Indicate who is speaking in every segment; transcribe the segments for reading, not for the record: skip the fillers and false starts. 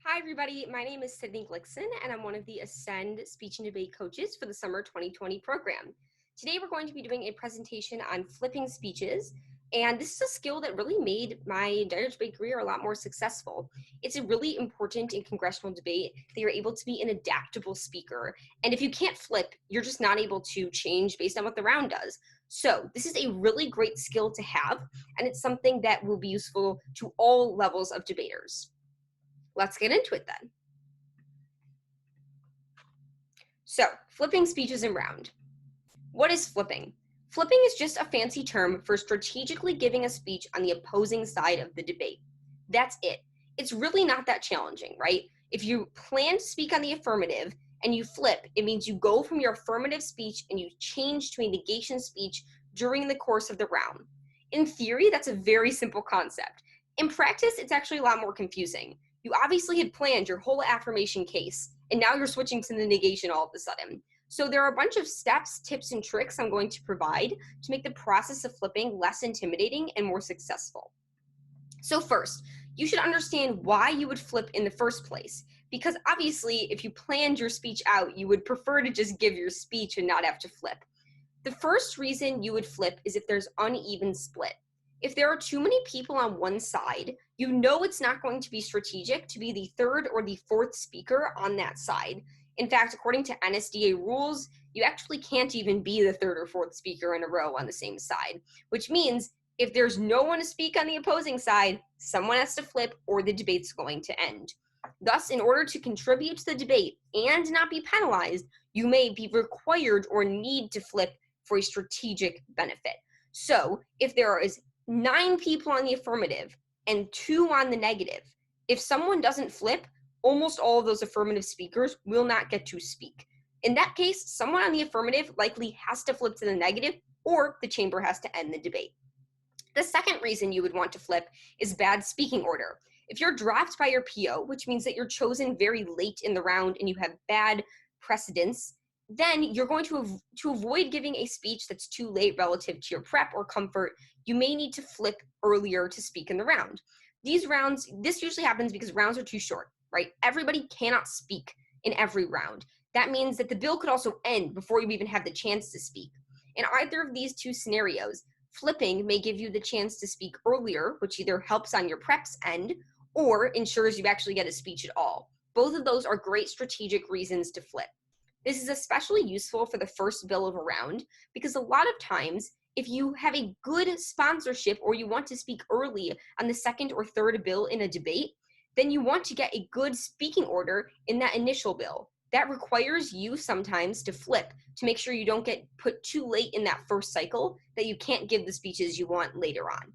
Speaker 1: Hi, everybody. My name is Sydney Glickson, and I'm one of the Ascend Speech and Debate coaches for the Summer 2020 program. Today, we're going to be doing a presentation on flipping speeches, and this is a skill that really made my entire debate career a lot more successful. It's really important in congressional debate that you're able to be an adaptable speaker, and if you can't flip, you're just not able to change based on what the round does. So this is a really great skill to have, and it's something that will be useful to all levels of debaters. Let's get into it then. So, flipping speeches in round. What is flipping? Flipping is just a fancy term for strategically giving a speech on the opposing side of the debate. That's it. It's really not that challenging, right? If you plan to speak on the affirmative and you flip, it means you go from your affirmative speech and you change to a negation speech during the course of the round. In theory, that's a very simple concept. In practice, it's actually a lot more confusing. You obviously had planned your whole affirmation case, and now you're switching to the negation all of a sudden. So there are a bunch of steps, tips, and tricks I'm going to provide to make the process of flipping less intimidating and more successful. So first, you should understand why you would flip in the first place, because obviously if you planned your speech out, you would prefer to just give your speech and not have to flip. The first reason you would flip is if there's uneven split. If there are too many people on one side, you know it's not going to be strategic to be the third or the fourth speaker on that side. In fact, according to NSDA rules, you actually can't even be the third or fourth speaker in a row on the same side, which means if there's no one to speak on the opposing side, someone has to flip or the debate's going to end. Thus, in order to contribute to the debate and not be penalized, you may be required or need to flip for a strategic benefit. So if there is 9 people on the affirmative and 2 on the negative, if someone doesn't flip, almost all of those affirmative speakers will not get to speak. In that case, someone on the affirmative likely has to flip to the negative, or the chamber has to end the debate. The second reason you would want to flip is bad speaking order. If you're dropped by your PO, which means that you're chosen very late in the round and you have bad precedence, then you're going to avoid giving a speech that's too late relative to your prep or comfort, you may need to flip earlier to speak in the round. This usually happens because rounds are too short, right? Everybody cannot speak in every round. That means that the bill could also end before you even have the chance to speak. In either of these two scenarios, flipping may give you the chance to speak earlier, which either helps on your prep's end or ensures you actually get a speech at all. Both of those are great strategic reasons to flip. This is especially useful for the first bill of a round because a lot of times, if you have a good sponsorship or you want to speak early on the second or third bill in a debate, then you want to get a good speaking order in that initial bill. That requires you sometimes to flip to make sure you don't get put too late in that first cycle that you can't give the speeches you want later on.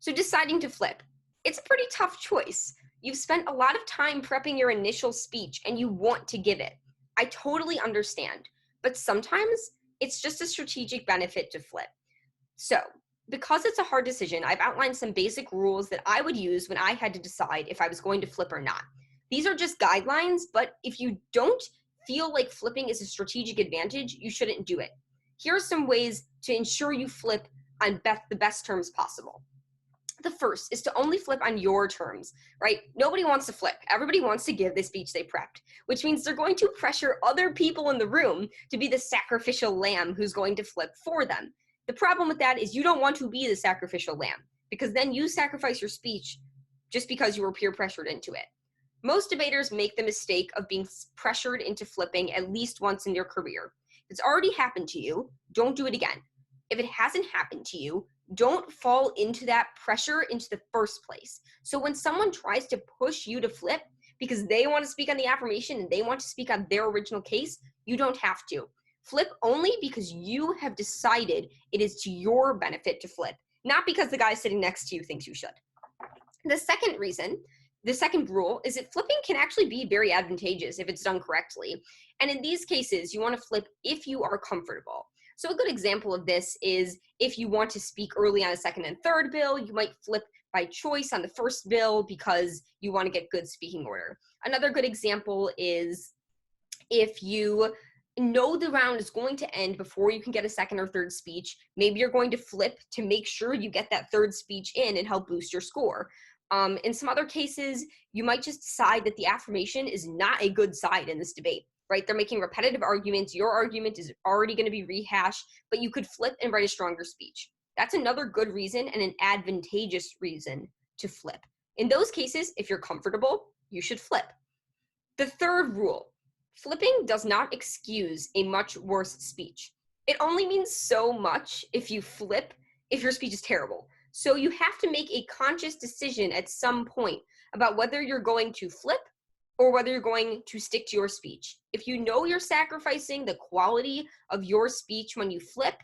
Speaker 1: So deciding to flip, it's a pretty tough choice. You've spent a lot of time prepping your initial speech and you want to give it. I totally understand, but sometimes it's just a strategic benefit to flip. So, because it's a hard decision, I've outlined some basic rules that I would use when I had to decide if I was going to flip or not. These are just guidelines, but if you don't feel like flipping is a strategic advantage, you shouldn't do it. Here are some ways to ensure you flip on the best terms possible. The first is to only flip on your terms, right? Nobody wants to flip. Everybody wants to give the speech they prepped, which means they're going to pressure other people in the room to be the sacrificial lamb who's going to flip for them. The problem with that is you don't want to be the sacrificial lamb because then you sacrifice your speech just because you were peer pressured into it. Most debaters make the mistake of being pressured into flipping at least once in their career. If it's already happened to you, don't do it again. If it hasn't happened to you, don't fall into that pressure into the first place. So when someone tries to push you to flip because they want to speak on the affirmation and they want to speak on their original case, you don't have to. Flip only because you have decided it is to your benefit to flip, not because the guy sitting next to you thinks you should. The second rule is that flipping can actually be very advantageous if it's done correctly. And in these cases, you want to flip if you are comfortable. So a good example of this is if you want to speak early on a second and third bill, you might flip by choice on the first bill because you want to get good speaking order. Another good example is if you know the round is going to end before you can get a second or third speech, maybe you're going to flip to make sure you get that third speech in and help boost your score. In some other cases, you might just decide that the affirmation is not a good side in this debate, right? They're making repetitive arguments. Your argument is already going to be rehashed, but you could flip and write a stronger speech. That's another good reason and an advantageous reason to flip. In those cases, if you're comfortable, you should flip. The third rule, flipping does not excuse a much worse speech. It only means so much if you flip if your speech is terrible. So you have to make a conscious decision at some point about whether you're going to flip or whether you're going to stick to your speech. If you know you're sacrificing the quality of your speech when you flip,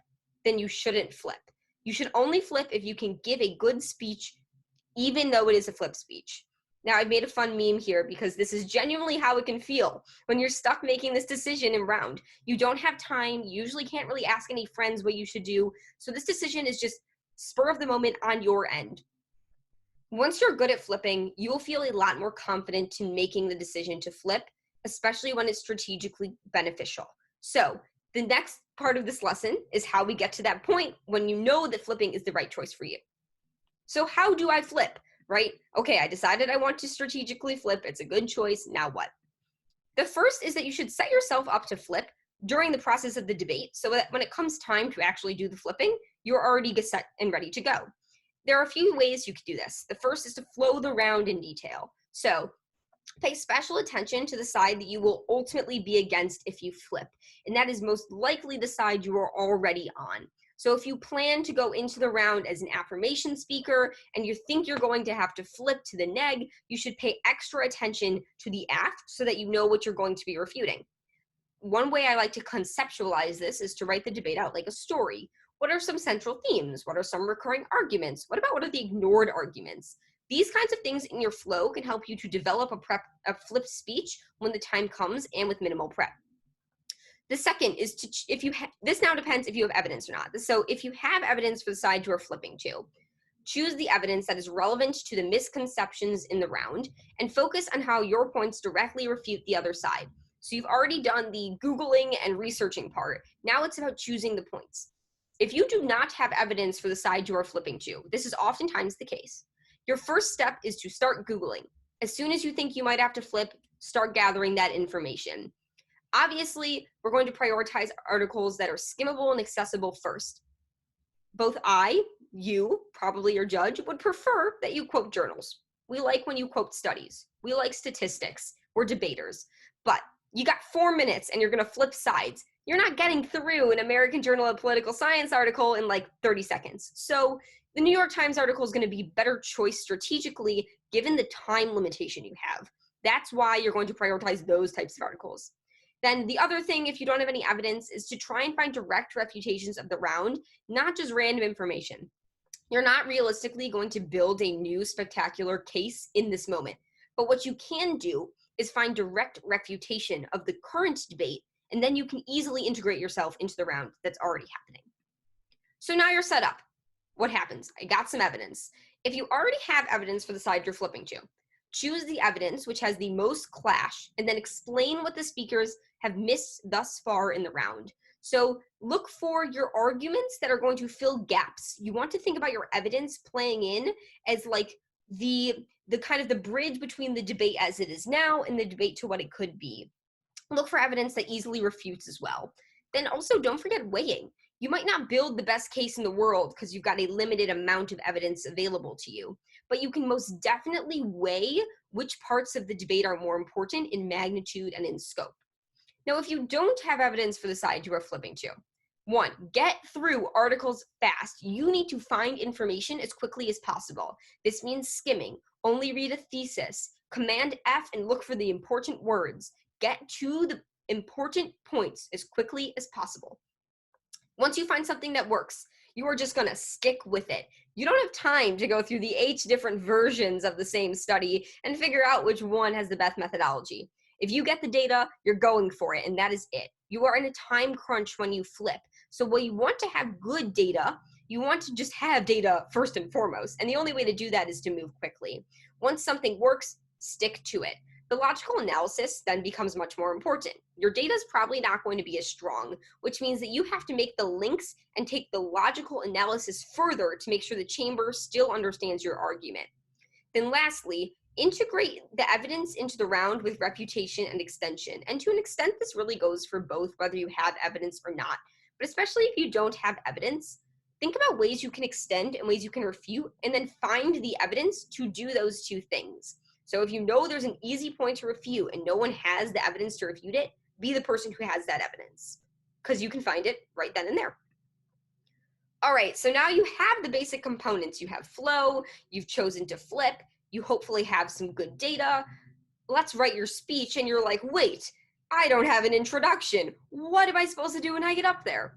Speaker 1: then you shouldn't flip. You should only flip if you can give a good speech, even though it is a flip speech. Now, I've made a fun meme here because this is genuinely how it can feel when you're stuck making this decision in round. You don't have time, you usually can't really ask any friends what you should do, so this decision is just spur of the moment on your end. Once you're good at flipping, you will feel a lot more confident in making the decision to flip, especially when it's strategically beneficial. So the next part of this lesson is how we get to that point when you know that flipping is the right choice for you. So how do I flip, right? Okay, I decided I want to strategically flip. It's a good choice. Now what? The first is that you should set yourself up to flip during the process of the debate so that when it comes time to actually do the flipping, you're already set and ready to go. There are a few ways you could do this. The first is to flow the round in detail. So pay special attention to the side that you will ultimately be against if you flip, and that is most likely the side you are already on. So if you plan to go into the round as an affirmation speaker and you think you're going to have to flip to the neg, you should pay extra attention to the aff so that you know what you're going to be refuting. One way I like to conceptualize this is to write the debate out like a story. What are some central themes? What are some recurring arguments? What are the ignored arguments? These kinds of things in your flow can help you to develop a flip speech when the time comes and with minimal prep. The second is this now depends if you have evidence or not. So if you have evidence for the side you are flipping to, choose the evidence that is relevant to the misconceptions in the round and focus on how your points directly refute the other side. So you've already done the Googling and researching part. Now it's about choosing the points. If you do not have evidence for the side you are flipping to, this is oftentimes the case. Your first step is to start Googling. As soon as you think you might have to flip, start gathering that information. Obviously, we're going to prioritize articles that are skimmable and accessible first. Both you, probably your judge, would prefer that you quote journals. We like when you quote studies. We like statistics. We're debaters. But you got 4 minutes and you're going to flip sides. You're not getting through an American Journal of Political Science article in like 30 seconds. So the New York Times article is going to be better choice strategically given the time limitation you have. That's why you're going to prioritize those types of articles. Then the other thing, if you don't have any evidence, is to try and find direct refutations of the round, not just random information. You're not realistically going to build a new spectacular case in this moment. But what you can do is find direct refutation of the current debate, and then you can easily integrate yourself into the round that's already happening. So now you're set up. What happens? I got some evidence. If you already have evidence for the side you're flipping to, choose the evidence which has the most clash, and then explain what the speakers have missed thus far in the round. So look for your arguments that are going to fill gaps. You want to think about your evidence playing in as like the kind of the bridge between the debate as it is now and the debate to what it could be. Look for evidence that easily refutes as well. Then also don't forget weighing. You might not build the best case in the world because you've got a limited amount of evidence available to you, but you can most definitely weigh which parts of the debate are more important in magnitude and in scope. Now, if you don't have evidence for the side you are flipping to, 1, get through articles fast. You need to find information as quickly as possible. This means skimming. Only read a thesis. Command F and look for the important words. Get to the important points as quickly as possible. Once you find something that works, you are just going to stick with it. You don't have time to go through the 8 different versions of the same study and figure out which one has the best methodology. If you get the data, you're going for it, and that is it. You are in a time crunch when you flip. So while you want to have good data, you want to just have data first and foremost. And the only way to do that is to move quickly. Once something works, stick to it. The logical analysis then becomes much more important. Your data is probably not going to be as strong, which means that you have to make the links and take the logical analysis further to make sure the chamber still understands your argument. Then lastly, integrate the evidence into the round with refutation and extension. And to an extent, this really goes for both, whether you have evidence or not. But especially if you don't have evidence, think about ways you can extend and ways you can refute, and then find the evidence to do those two things. So if you know there's an easy point to refute and no one has the evidence to refute it, be the person who has that evidence, because you can find it right then and there. All right, so now you have the basic components. You have flow, you've chosen to flip, you hopefully have some good data. Let's write your speech, and you're like, wait, I don't have an introduction. What am I supposed to do when I get up there?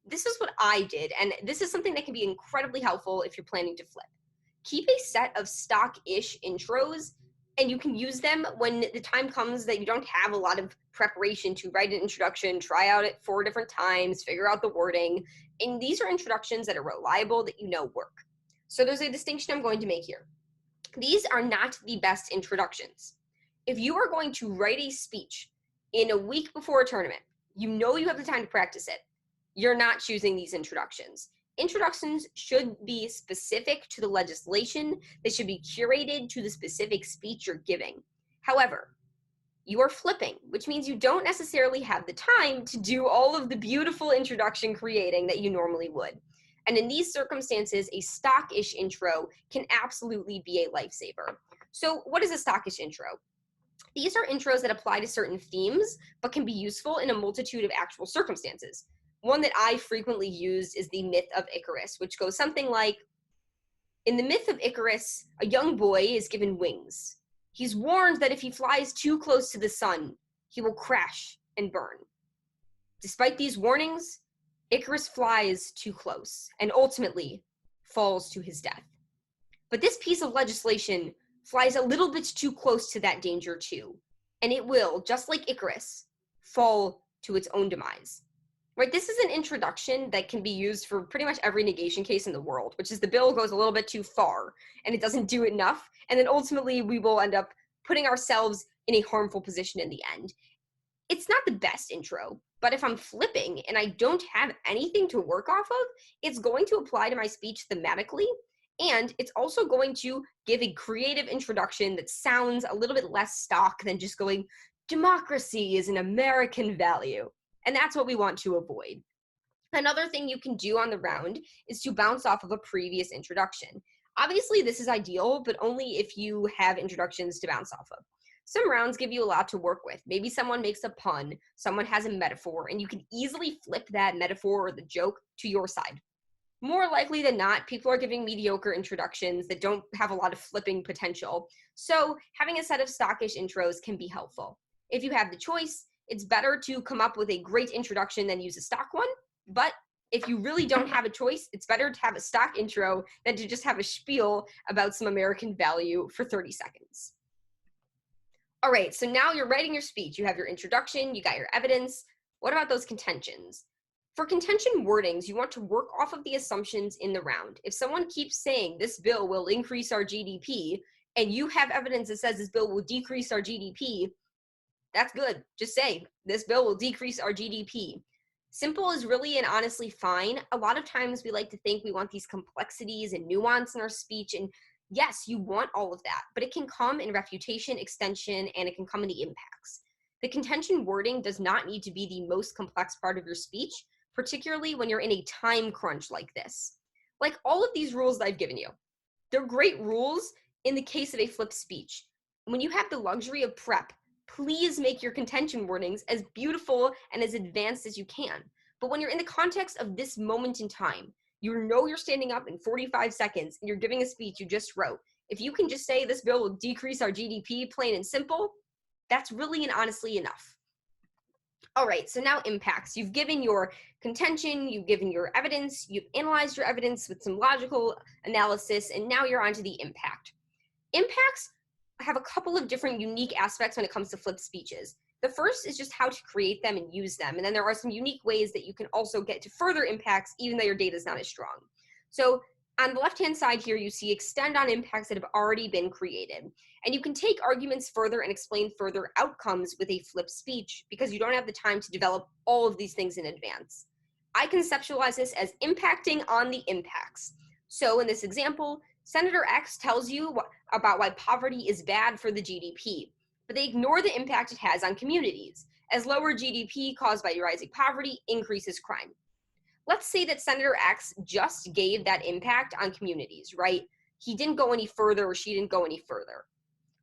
Speaker 1: This is what I did, and this is something that can be incredibly helpful if you're planning to flip. Keep a set of stock-ish intros, and you can use them when the time comes that you don't have a lot of preparation to write an introduction, try out it 4 different times, figure out the wording. And these are introductions that are reliable, that you know work. So there's a distinction I'm going to make here. These are not the best introductions. If you are going to write a speech in a week before a tournament, you know you have the time to practice it, you're not choosing these introductions. Introductions should be specific to the legislation. They should be curated to the specific speech you're giving. However, you are flipping, which means you don't necessarily have the time to do all of the beautiful introduction creating that you normally would. And in these circumstances, a stock-ish intro can absolutely be a lifesaver. So what is a stock-ish intro? These are intros that apply to certain themes, but can be useful in a multitude of actual circumstances. One that I frequently used is the myth of Icarus, which goes something like, in the myth of Icarus, a young boy is given wings. He's warned that if he flies too close to the sun, he will crash and burn. Despite these warnings, Icarus flies too close and ultimately falls to his death. But this piece of legislation flies a little bit too close to that danger too, and it will, just like Icarus, fall to its own demise. Right, this is an introduction that can be used for pretty much every negation case in the world, which is the bill goes a little bit too far and it doesn't do enough, and then ultimately we will end up putting ourselves in a harmful position in the end. It's not the best intro, but if I'm flipping and I don't have anything to work off of, it's going to apply to my speech thematically, and it's also going to give a creative introduction that sounds a little bit less stock than just going, democracy is an American value. And that's what we want to avoid. Another thing you can do on the round is to bounce off of a previous introduction. Obviously, this is ideal, but only if you have introductions to bounce off of. Some rounds give you a lot to work with. Maybe someone makes a pun, someone has a metaphor, and you can easily flip that metaphor or the joke to your side. More likely than not, people are giving mediocre introductions that don't have a lot of flipping potential. So having a set of stockish intros can be helpful. If you have the choice, it's better to come up with a great introduction than use a stock one. But if you really don't have a choice, it's better to have a stock intro than to just have a spiel about some American value for 30 seconds. All right, so now you're writing your speech. You have your introduction, you got your evidence. What about those contentions? For contention wordings, you want to work off of the assumptions in the round. If someone keeps saying this bill will increase our GDP, and you have evidence that says this bill will decrease our GDP, that's good. Just say, this bill will decrease our GDP. Simple is really and honestly fine. A lot of times we like to think we want these complexities and nuance in our speech, and yes, you want all of that, but it can come in refutation, extension, and it can come in the impacts. The contention wording does not need to be the most complex part of your speech, particularly when you're in a time crunch like this. Like all of these rules that I've given you, they're great rules in the case of a flipped speech. When you have the luxury of prep, please make your contention wordings as beautiful and as advanced as you can. But when you're in the context of this moment in time, you know you're standing up in 45 seconds and you're giving a speech you just wrote. If you can just say this bill will decrease our GDP, plain and simple, that's really and honestly enough. All right, so now impacts. You've given your contention, you've given your evidence, you've analyzed your evidence with some logical analysis, and now you're on to the impact. Impacts have a couple of different unique aspects when it comes to flipped speeches. The first is just how to create them and use them. And then there are some unique ways that you can also get to further impacts even though your data is not as strong. So on the left-hand side here, you see extend on impacts that have already been created. And you can take arguments further and explain further outcomes with a flipped speech because you don't have the time to develop all of these things in advance. I conceptualize this as impacting on the impacts. So in this example, Senator X tells you about why poverty is bad for the GDP, but they ignore the impact it has on communities, as lower GDP caused by rising poverty increases crime. Let's say that Senator X just gave that impact on communities, right? He didn't go any further, or she didn't go any further.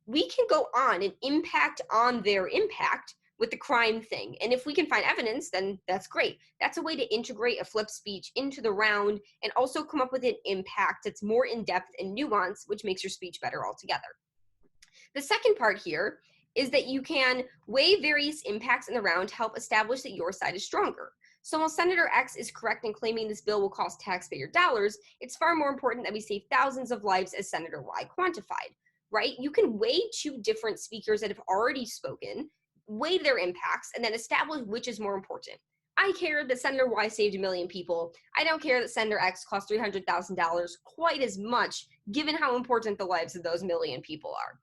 Speaker 1: We can go on and impact on their impact with the crime thing. And if we can find evidence, then that's great. That's a way to integrate a flip speech into the round and also come up with an impact that's more in-depth and nuanced, which makes your speech better altogether. The second part here is that you can weigh various impacts in the round to help establish that your side is stronger. So while Senator X is correct in claiming this bill will cost taxpayer dollars, it's far more important that we save thousands of lives, as Senator Y quantified, right? You can weigh two different speakers that have already spoken, weigh their impacts, and then establish which is more important. I care that Senator Y saved 1 million people. I don't care that Senator X cost $300,000 quite as much, given how important the lives of those 1 million people are.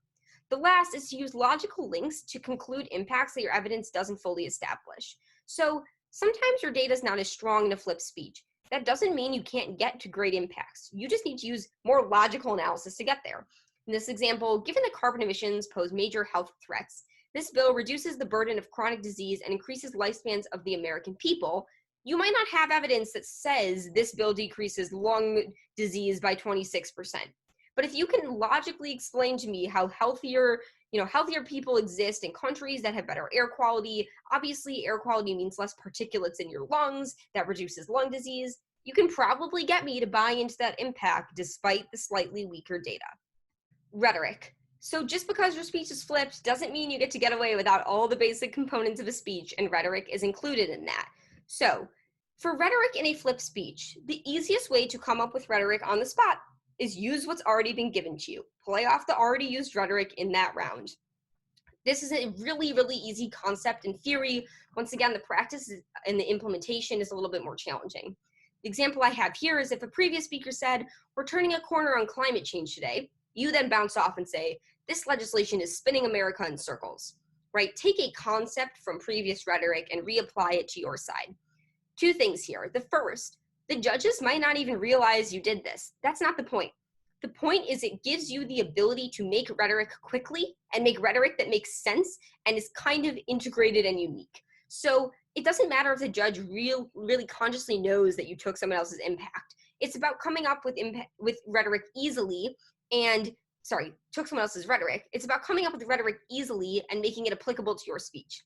Speaker 1: The last is to use logical links to conclude impacts that your evidence doesn't fully establish. So sometimes your data is not as strong in a flipped speech. That doesn't mean you can't get to great impacts. You just need to use more logical analysis to get there. In this example, given that carbon emissions pose major health threats, this bill reduces the burden of chronic disease and increases lifespans of the American people. You might not have evidence that says this bill decreases lung disease by 26%. But if you can logically explain to me how healthier people exist in countries that have better air quality, obviously air quality means less particulates in your lungs, that reduces lung disease, you can probably get me to buy into that impact despite the slightly weaker data. Rhetoric. So just because your speech is flipped doesn't mean you get to get away without all the basic components of a speech, and rhetoric is included in that. So for rhetoric in a flipped speech, the easiest way to come up with rhetoric on the spot is use what's already been given to you. Play off the already used rhetoric in that round. This is a really, really easy concept in theory. Once again, the practice and the implementation is a little bit more challenging. The example I have here is if a previous speaker said, "We're turning a corner on climate change today," you then bounce off and say, "This legislation is spinning America in circles," right? Take a concept from previous rhetoric and reapply it to your side. Two things here. The first, the judges might not even realize you did this. That's not the point. The point is it gives you the ability to make rhetoric quickly and make rhetoric that makes sense and is kind of integrated and unique. So it doesn't matter if the judge really consciously knows that you took someone else's impact. It's about coming up with rhetoric easily took someone else's rhetoric. It's about coming up with rhetoric easily and making it applicable to your speech.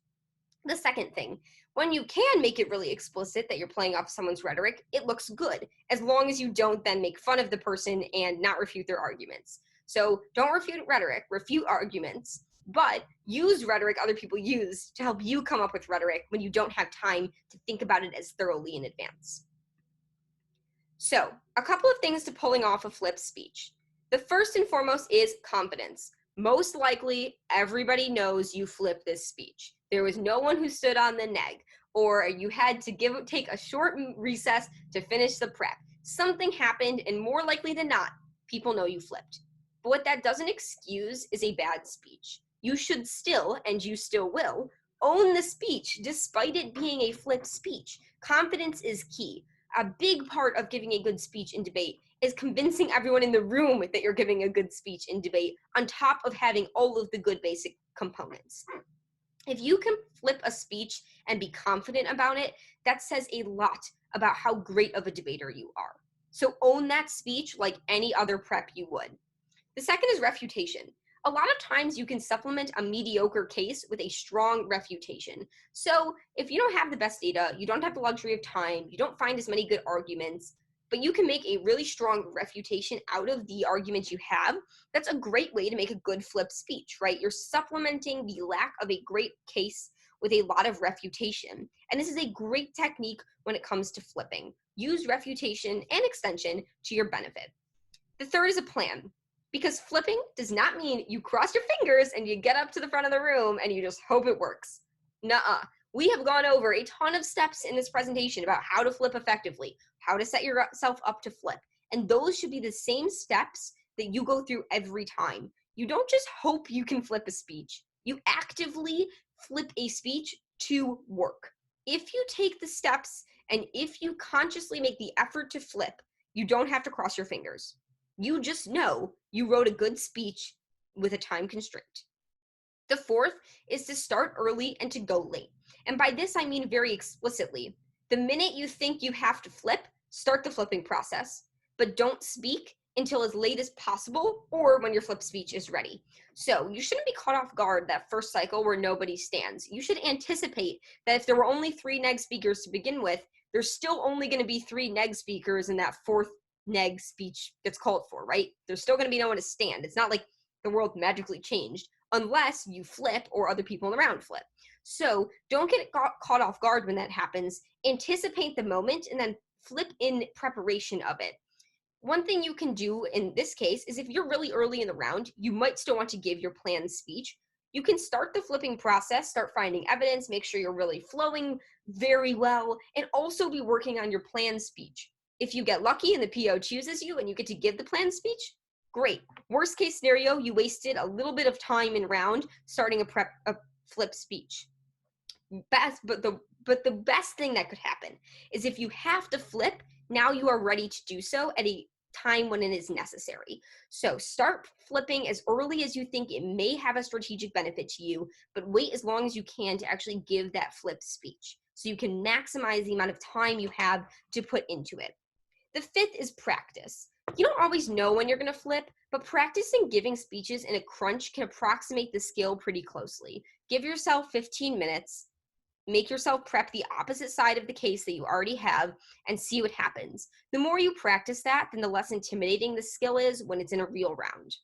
Speaker 1: The second thing, when you can make it really explicit that you're playing off someone's rhetoric, it looks good, as long as you don't then make fun of the person and not refute their arguments. So don't refute rhetoric, refute arguments, but use rhetoric other people use to help you come up with rhetoric when you don't have time to think about it as thoroughly in advance. So a couple of things to pulling off a flipped speech. The first and foremost is confidence. Most likely, everybody knows you flipped this speech. There was no one who stood on the neg, or you had to take a short recess to finish the prep. Something happened, and more likely than not, people know you flipped. But what that doesn't excuse is a bad speech. You should still, and you still will, own the speech despite it being a flipped speech. Confidence is key. A big part of giving a good speech in debate is convincing everyone in the room that you're giving a good speech in debate, on top of having all of the good basic components. If you can flip a speech and be confident about it, that says a lot about how great of a debater you are. So own that speech like any other prep you would. The second is refutation. A lot of times you can supplement a mediocre case with a strong refutation. So if you don't have the best data, you don't have the luxury of time, you don't find as many good arguments, but you can make a really strong refutation out of the arguments you have, that's a great way to make a good flip speech, right? You're supplementing the lack of a great case with a lot of refutation. And this is a great technique when it comes to flipping. Use refutation and extension to your benefit. The third is a plan, because flipping does not mean you cross your fingers and you get up to the front of the room and you just hope it works. Nuh-uh. We have gone over a ton of steps in this presentation about how to flip effectively, how to set yourself up to flip. And those should be the same steps that you go through every time. You don't just hope you can flip a speech. You actively flip a speech to work. If you take the steps and if you consciously make the effort to flip, you don't have to cross your fingers. You just know you wrote a good speech with a time constraint. The fourth is to start early and to go late. And by this, I mean very explicitly. The minute you think you have to flip, start the flipping process, but don't speak until as late as possible or when your flip speech is ready. So you shouldn't be caught off guard that first cycle where nobody stands. You should anticipate that if there were only 3 neg speakers to begin with, there's still only going to be 3 neg speakers in that fourth neg speech that's called for, right? There's still going to be no one to stand. It's not like the world magically changed unless you flip or other people around flip. So don't get caught off guard when that happens. Anticipate the moment and then flip in preparation of it. One thing you can do in this case is if you're really early in the round, you might still want to give your planned speech. You can start the flipping process, start finding evidence, make sure you're really flowing very well, and also be working on your planned speech. If you get lucky and the PO chooses you and you get to give the planned speech, great. Worst case scenario, you wasted a little bit of time in round starting a flip speech. But the best thing that could happen is if you have to flip, now you are ready to do so at a time when it is necessary. So start flipping as early as you think it may have a strategic benefit to you, but wait as long as you can to actually give that flip speech so you can maximize the amount of time you have to put into it. The fifth is practice. You don't always know when you're going to flip, but practicing giving speeches in a crunch can approximate the skill pretty closely. Give yourself 15 minutes. Make yourself prep the opposite side of the case that you already have and see what happens. The more you practice that, then the less intimidating the skill is when it's in a real round.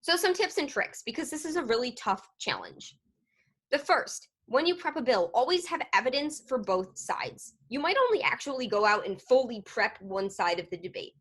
Speaker 1: So some tips and tricks, because this is a really tough challenge. The first, when you prep a bill, always have evidence for both sides. You might only actually go out and fully prep one side of the debate.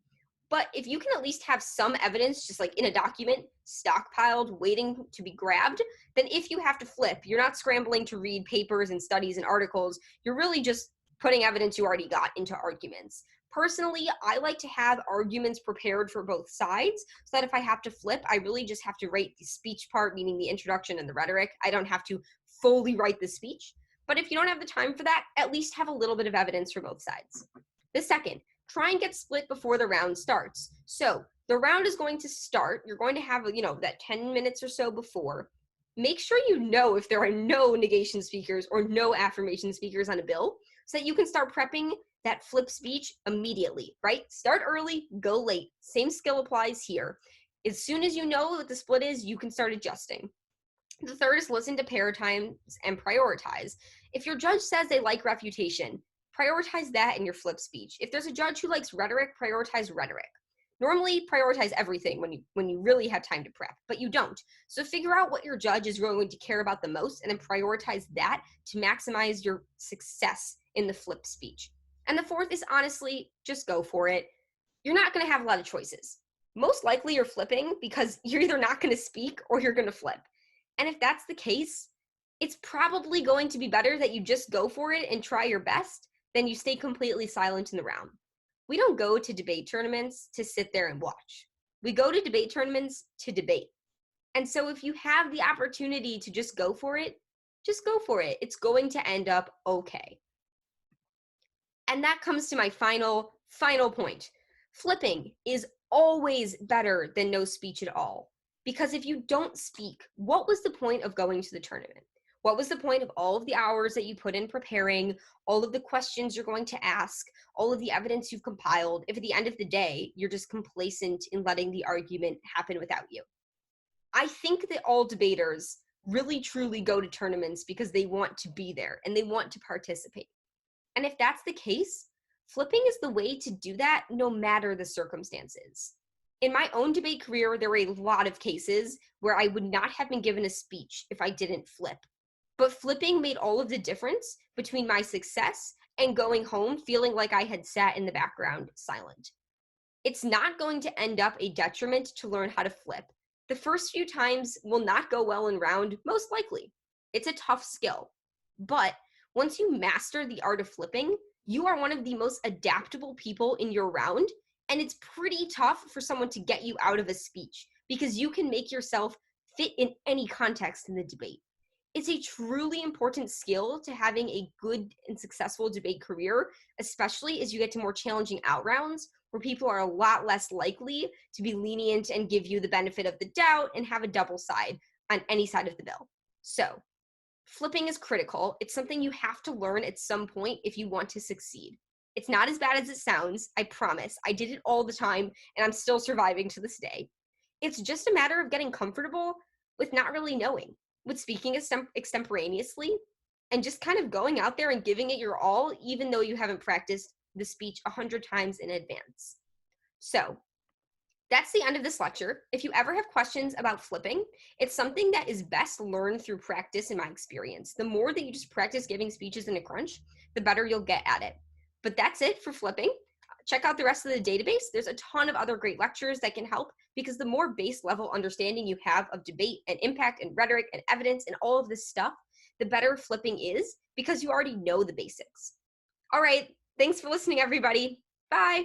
Speaker 1: But if you can at least have some evidence, just like in a document, stockpiled, waiting to be grabbed, then if you have to flip, you're not scrambling to read papers and studies and articles. You're really just putting evidence you already got into arguments. Personally, I like to have arguments prepared for both sides so that if I have to flip, I really just have to write the speech part, meaning the introduction and the rhetoric. I don't have to fully write the speech. But if you don't have the time for that, at least have a little bit of evidence for both sides. The second, try and get split before the round starts. So the round is going to start. You're going to have, that 10 minutes or so before. Make sure you know if there are no negation speakers or no affirmation speakers on a bill so that you can start prepping that flip speech immediately, right? Start early, go late. Same skill applies here. As soon as you know what the split is, you can start adjusting. The third is listen to pair times and prioritize. If your judge says they like refutation, prioritize that in your flip speech. If there's a judge who likes rhetoric, prioritize rhetoric. Normally, prioritize everything when you really have time to prep, but you don't. So figure out what your judge is going to care about the most and then prioritize that to maximize your success in the flip speech. And the fourth is honestly, just go for it. You're not going to have a lot of choices. Most likely you're flipping because you're either not going to speak or you're going to flip. And if that's the case, it's probably going to be better that you just go for it and try your best than you stay completely silent in the round. We don't go to debate tournaments to sit there and watch. We go to debate tournaments to debate. And so if you have the opportunity to just go for it, just go for it. It's going to end up okay. And that comes to my final point. Flipping is always better than no speech at all. Because if you don't speak, what was the point of going to the tournament? What was the point of all of the hours that you put in preparing, all of the questions you're going to ask, all of the evidence you've compiled, if at the end of the day, you're just complacent in letting the argument happen without you? I think that all debaters really truly go to tournaments because they want to be there and they want to participate. And if that's the case, flipping is the way to do that no matter the circumstances. In my own debate career, there were a lot of cases where I would not have been given a speech if I didn't flip. But flipping made all of the difference between my success and going home feeling like I had sat in the background silent. It's not going to end up a detriment to learn how to flip. The first few times will not go well in round, most likely. It's a tough skill. But once you master the art of flipping, you are one of the most adaptable people in your round, and it's pretty tough for someone to get you out of a speech because you can make yourself fit in any context in the debate. It's a truly important skill to having a good and successful debate career, especially as you get to more challenging out rounds where people are a lot less likely to be lenient and give you the benefit of the doubt and have a double side on any side of the bill. So, flipping is critical. It's something you have to learn at some point if you want to succeed. It's not as bad as it sounds, I promise. I did it all the time and I'm still surviving to this day. It's just a matter of getting comfortable with not really knowing, with speaking extemporaneously, and just kind of going out there and giving it your all, even though you haven't practiced the speech 100 times in advance. So, that's the end of this lecture. If you ever have questions about flipping, it's something that is best learned through practice in my experience. The more that you just practice giving speeches in a crunch, the better you'll get at it. But that's it for flipping. Check out the rest of the database. There's a ton of other great lectures that can help, because the more base level understanding you have of debate and impact and rhetoric and evidence and all of this stuff, the better flipping is, because you already know the basics. All right, thanks for listening, everybody. Bye.